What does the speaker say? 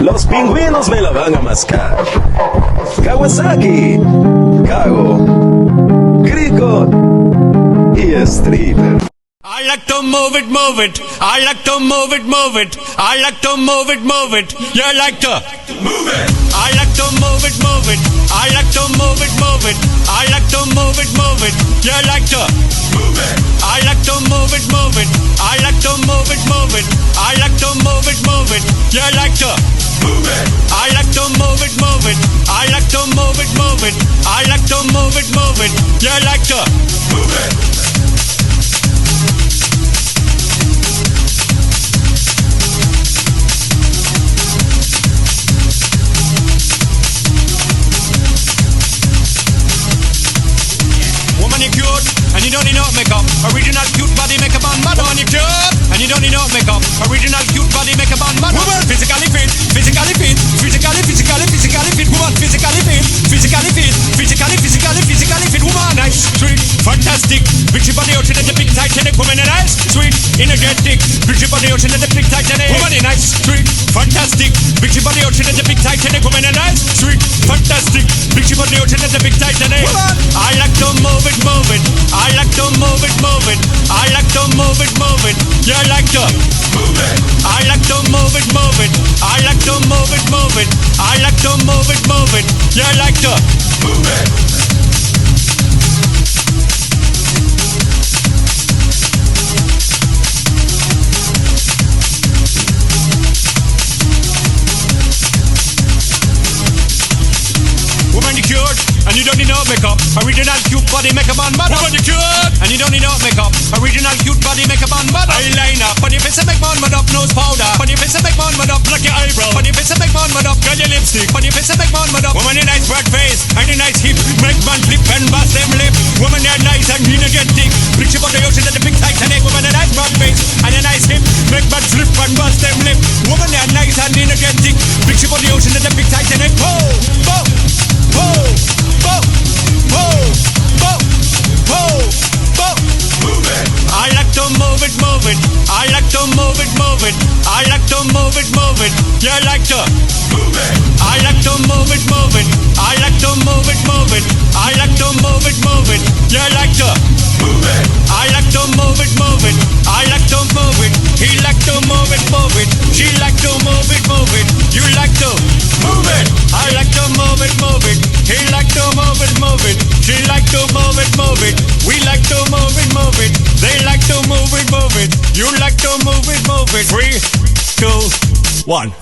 Los pingüinos me la van a mascar. Kawasaki, Kago, Crico y Stripper. I like to move it, move it. I like to move it, move it. I like to move it, move it. You like to move it. I like to move it, move it. I like to move it, move it. I like to move it, move it. You like to move it. I like to move it, move it. I like to move it, move it. I like to move it, move it. You like to move it. I like to move it, move it. I like to move it, move it. I like to move it, move it. You like to move it. Woman, you cute, and you don't need no makeup. Original cute body makeup on bad. Woman, you cute, and you don't need no makeup. Original cute body makeup on bad. Woman, physically fit, physically fit, physically fit. Woman, physically fit, physically fit, physically fit. Woman, nice, sweet, fantastic. Bitchy body out in the big Titanic. Woman, nice, sweet, energetic. Bitchy body out in the big Titanic. Woman, nice, sweet, fantastic. Bitchy body out in the big Titanic. Woman, nice, sweet, fantastic. Bitchy body out in the big Titanic. I like to move it, move it. I like to move it, move it. I like to move it, move it. You like to move it. I like to move it, move it. I like to move it, move it. I like to move it, move it. You like to move it. Woman, you cute, and you don't need no makeup. Original cute body makeup on bad. Woman, you cute, and you don't need no makeup. Original cute body makeup on bad. Eyeliner, on your face and make man mud up. Nose powder, on your face and make man mud up. Pluck your eyebrow, on your face and make man mud up. Girl, your lipstick, on your face and make man mud up. Woman, you nice broad face and you nice hip. Make man flip and bust them lip. Woman, you nice and energetic. Rich about the ocean and the big Titanic. Woman, you nice broad face and you nice hip. Make man flip and bust them lip. Woman, you nice and energetic. Rich about the ocean and the big Titanic. Whoa, whoa. Whoa, whoa, whoa, whoa, whoa, whoa. Move it. I like to move it, move it. I like to move it, move it. I like to move it, move it. You like to move it. I like to move it, move it. I like to move it, move it. I like to move it, move it. You like to move it. I like to move it, move it. I like to move it. He like to move it, move it. She like to move it, move it. You like to move it. I like to move it, move it. He like to move it, move it. She like to move it, move it. We like to move it, move it. They like to move it, move it. You like to move it, move it. 3, 2, 1.